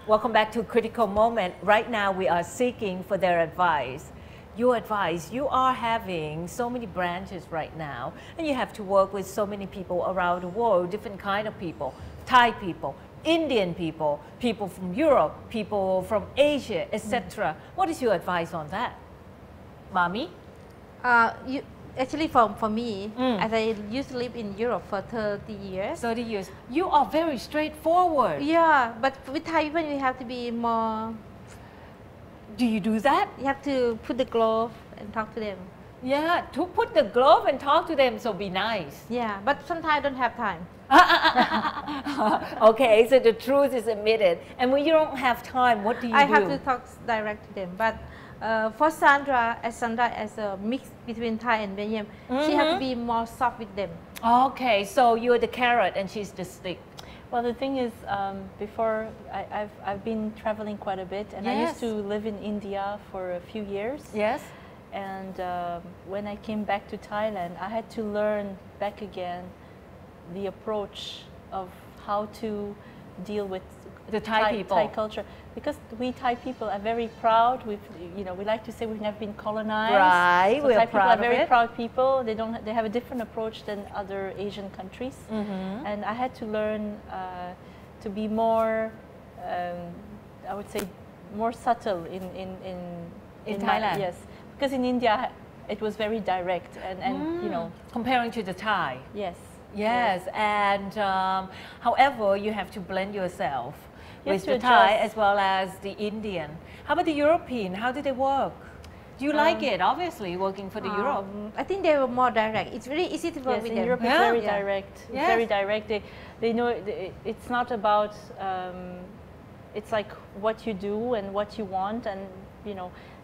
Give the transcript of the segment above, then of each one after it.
Welcome back to Critical Moment. Right now we are seeking for their advice. Your advice, you are having so many branches right now and you have to work with so many people around the world, different kind of people, Thai people, Indian people, people from Europe, people from Asia, etc. What is your advice on that? Mommy? Actually, for me, as I used to live in Europe for 30 years. 30 years. You are very straightforward. Yeah, but with Thai people, you have to be more... Do you do that? You have to put the glove and talk to them. Yeah, to put the glove and talk to them, so be nice. Yeah, but sometimes I don't have time. Okay, so the truth is admitted. And when you don't have time, what do you do? I have to talk direct to them. But for Sandra as a mix between Thai and Vietnam, she has to be more soft with them. Okay, so you're the carrot and she's the stick. Well, the thing is, before I've been traveling quite a bit, and I used to live in India for a few years. Yes. And when I came back to Thailand, I had to learn back again the approach of how to deal with the Thai people, Thai culture, because we Thai people are very proud. We like to say we've never been colonized. Right, so we're Thai people proud are very of it. proud people. They have a different approach than other Asian countries, and I had to learn to be more, I would say, more subtle in Thailand. Yes, because in India it was very direct and comparing to the Thai. Yes. Yes, and however, you have to blend yourself with the adjust. Thai as well as the Indian. How about the European? How do they work? Do you like it, obviously, working for the Europe? I think they were more direct. It's really easy to work with in them. Europe it's very direct. It's Yes. very direct. They know it's not about, it's like what you do and what you want, and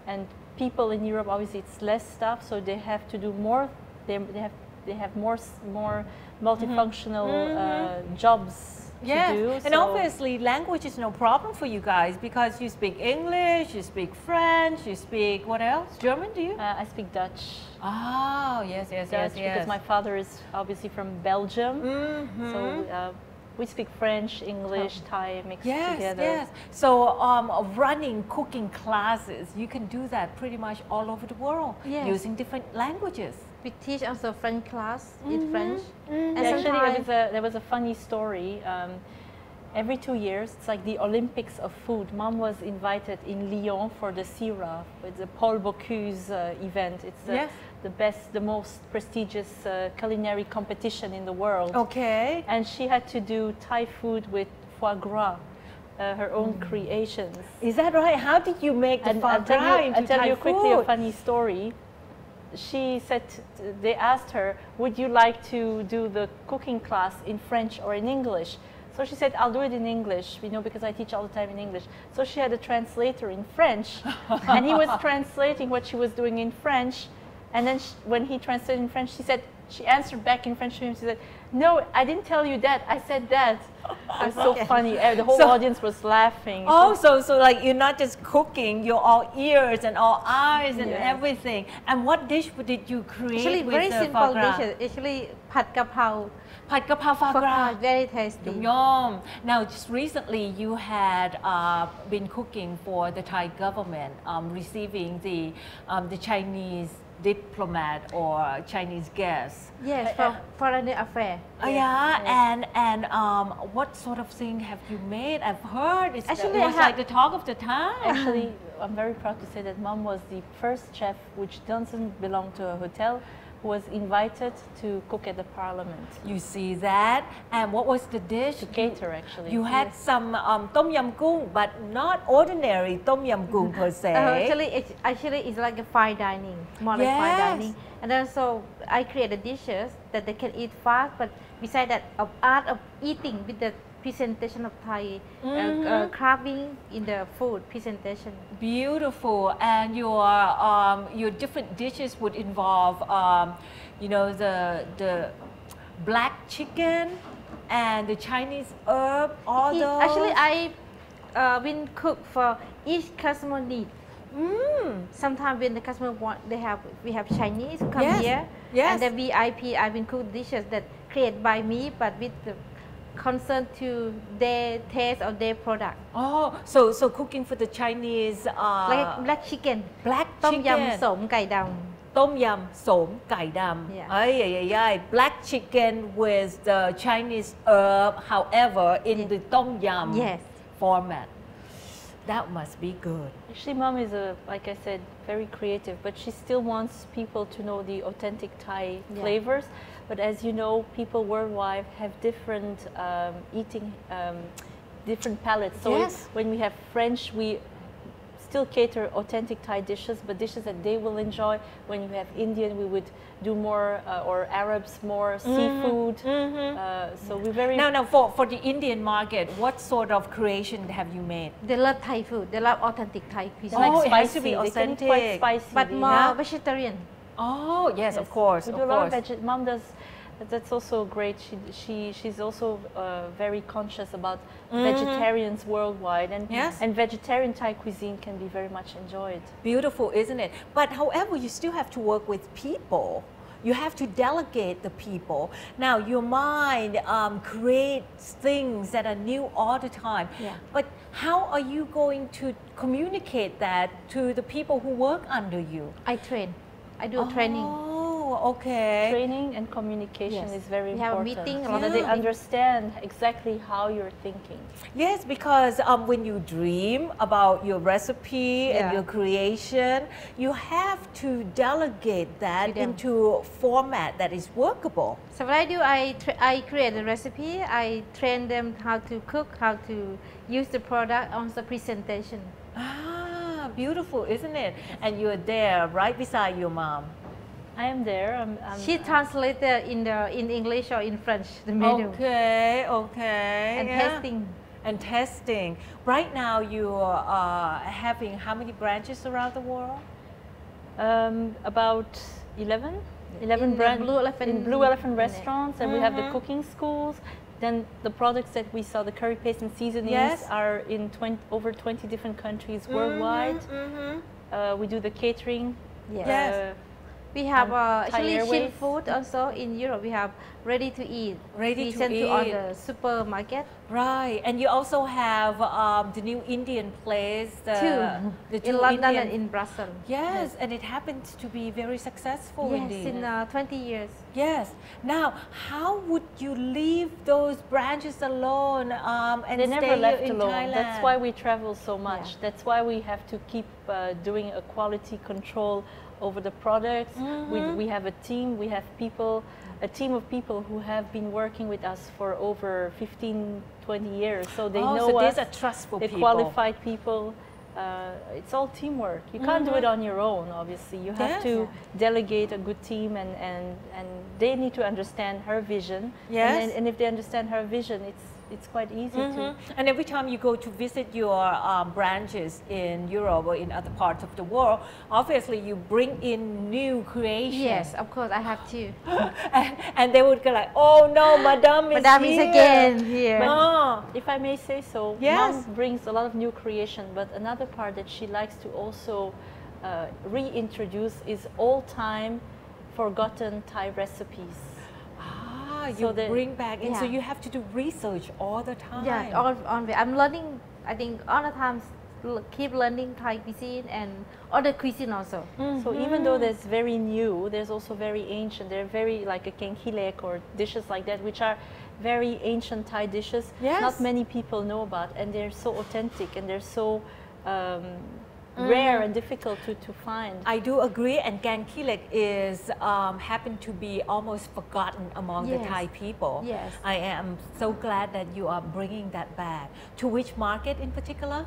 and people in Europe, obviously it's less stuff, so they have to do more. They have more multifunctional jobs to do. And obviously language is no problem for you guys because you speak English, you speak French, you speak what else? German, do you? I speak Dutch. Oh, yes, Dutch, because my father is obviously from Belgium, so we speak French, English, Thai mixed together. Yes. So running cooking classes, you can do that pretty much all over the world using different languages. We teach also French class in French. And actually, there was a funny story. Every 2 years, it's like the Olympics of food. Mom was invited in Lyon for the CIRA, it's the Paul Bocuse event. It's the best, the most prestigious culinary competition in the world. Okay. And she had to do Thai food with foie gras, her own creations. Is that right? How did you make the foie gras into Thai food? I'll tell you quickly a funny story. She said, they asked her, would you like to do the cooking class in French or in English? So she said, I'll do it in English, because I teach all the time in English. So she had a translator in French, and he was translating what she was doing in French. And then when he translated in French, she answered back in French to him. She said, no, I didn't tell you that. I said that. It was so funny. The whole audience was laughing. Oh, so like you're not just cooking, you're all ears and all eyes and everything. And what dish did you create Actually, with very the simple foie gras? dishes. Actually, pad kapao. Pad kapao foie gras. Very tasty. Yum. Now, just recently you had been cooking for the Thai government, receiving the Chinese diplomat or Chinese guests. Yes, for foreign affair. And what sort of thing have you made? I've heard it was like the talk of the town. Actually, I'm very proud to say that Mom was the first chef, which doesn't belong to a hotel, who was invited to cook at the parliament. You see that? And what was the dish? To cater, actually. You had some tom yum goong, but not ordinary tom yum goong per se. Actually, it's like a fine dining, more like fine dining. And also, I created dishes that they can eat fast, but besides that, of art of eating with the presentation of Thai carving in the food presentation. Beautiful. And your different dishes would involve, the black chicken and the Chinese herb, all those. Actually, I been cook for each customer need. Sometimes when the customer want, we have Chinese come here, and the VIP I've been cook dishes that created by me, but with the concerned to their taste or their product. Oh, so cooking for the Chinese, Like black chicken, black ต้ม chicken. ยำโสมไก่ดำ Tom yum, som, gai dam. Yeah. Ay, ay, ay, ay. Black chicken with the Chinese herb, however, in the tom yum Yes. format. That must be good. Actually, Mom is like I said, very creative, but she still wants people to know the authentic Thai flavors. But as you know, people worldwide have different eating, different palates. So Yes. when we have French, we still cater authentic Thai dishes, but dishes that they will enjoy. When you have Indian, we would do more, or Arabs more seafood. So we very Now for the Indian market, what sort of creation have you made? They love Thai food. They love authentic Thai cuisine. like Oh, it has spicy. to be They can eat quite authentic. spicy. But they- more Yeah. vegetarian. Oh, yes, of course, We of do a lot of course. Mom does. That's also great. She's also very conscious about vegetarians worldwide, and Yes. and vegetarian Thai cuisine can be very much enjoyed. Beautiful, isn't it? But however, you still have to work with people. You have to delegate the people. Now, your mind creates things that are new all the time. Yeah. But how are you going to communicate that to the people who work under you? I train. I do training. Oh, okay. Training and communication Yes. is very We have a important. meeting, a so lot that of they meeting. understand exactly how you're thinking. Yes, because when you dream about your recipe and Yeah. your creation, you have to delegate that To them. into a format that is workable. So what I do, I create a recipe. I train them how to cook, how to use the product, also presentation. Ah, beautiful, isn't it? And you're there right beside your mom. I am there. She translated in English or in French the menu Okay. and yeah. testing. And testing. Right now, you are having how many branches around the world? About 11 In the brand Blue Elephant- in Blue Elephant restaurants, and we have the Mhm. cooking schools. Then the products that we sell, the curry paste and seasonings, Yes. are in over 20 different countries worldwide. We do the catering. Yes. Yes. We have Thai actually Airways. chill food also in Europe. We have ready to eat. Ready we to send to all eat. the supermarket. Right, and you also have the new Indian place, Two the in two London Indian. and in Brussels. Yes, and it happens to be very successful Yes, indeed. in 20 years. Yes. Now, how would you leave those branches alone and They stay never left here in alone. Thailand? That's why we travel so much. Yeah. That's why we have to keep doing a quality control over the products. We have a team. We have people, a team of people who have been working with us for over 15, 20 years. So they know so us. these are trustful They're people. qualified people. It's all teamwork. You can't do it on your own, obviously. You have Yes. to delegate a good team, and they need to understand her vision. Yes. And if they understand her vision, it's quite easy to. And every time you go to visit your branches in Europe or in other parts of the world, obviously you bring in new creations. Yes, of course, I have to. and they would go like, oh no, Madame is Madame is here. again here. Oh. If I may say so, Yes. Mom brings a lot of new creation, but another part that she likes to also reintroduce is all-time forgotten Thai recipes. You So the- bring back in, so Yeah. you have to do research all the time. Yeah, I'm learning. I think all the time, keep learning Thai cuisine and other cuisine also. So even though there's very new, there's also very ancient. They're very like a kenkilek or dishes like that, which are very ancient Thai dishes. Yes. Not many people know about, and they're so authentic and they're so rare and difficult to find. I do agree, and gang kilek is happen to be almost forgotten among the Yes. Thai people. Yes. I am so glad that you are bringing that back. To which market in particular?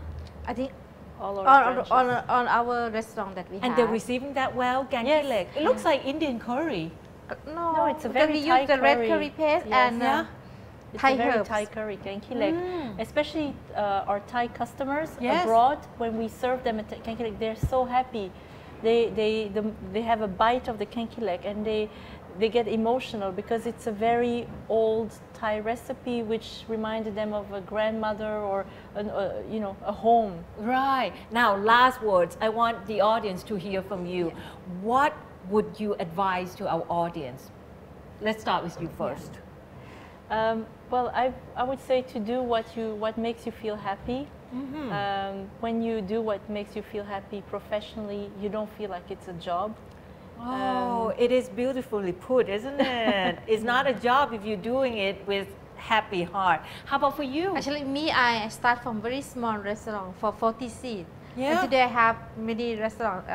I think All our on, branches. on our restaurant that we And have. they're receiving that well, gang Yes. kilek. It looks like Indian curry. No, No, it's a because very we Thai use the red curry. curry paste Yes. and Yeah. It's Thai a very herbs. Thai curry, kenkilek. Especially our Thai customers Yes. abroad, when we serve them at kenkilek, they're so happy. They have a bite of the kenkilek and they get emotional because it's a very old Thai recipe which reminded them of a grandmother or a home. Right. Now, last words. I want the audience to hear from you. What would you advise to our audience? Let's start with you first. Well, I would say to do what makes you feel happy. When you do what makes you feel happy professionally, you don't feel like it's a job. Oh, it is beautifully put, isn't it? It's not a job if you're doing it with happy heart. How about for you? Actually, me, I start from very small restaurant for 40 seats. Yeah. And today I have many restaurants,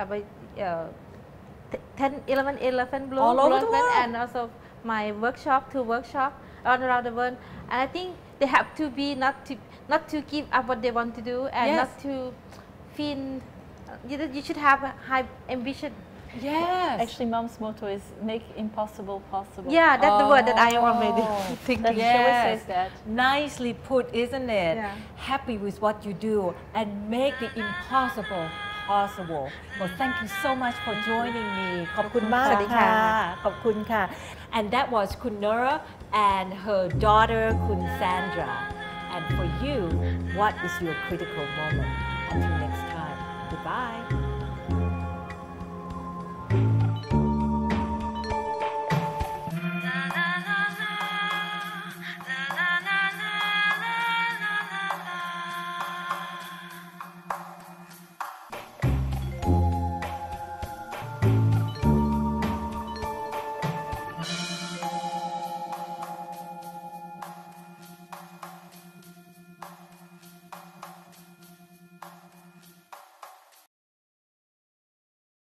10, 11 blue, All over the world. and also my workshop, 2 workshops all around the world. And I think they have to be not to give up what they want to do, and Yes. not to feel. You should have a high ambition. Yes. Actually, Mom's motto is make impossible possible. Yeah, that's the word that I already That thinking. she always Yes. says that. Nicely put, isn't it? Yeah. Happy with what you do and make the impossible possible. Well, thank you so much for joining me. ขอบคุณมาก สวัสดีค่ะ ขอบคุณค่ะ And that was Kun Nora and her daughter Kun Sandra. And for you, what is your critical moment? Until next time, goodbye.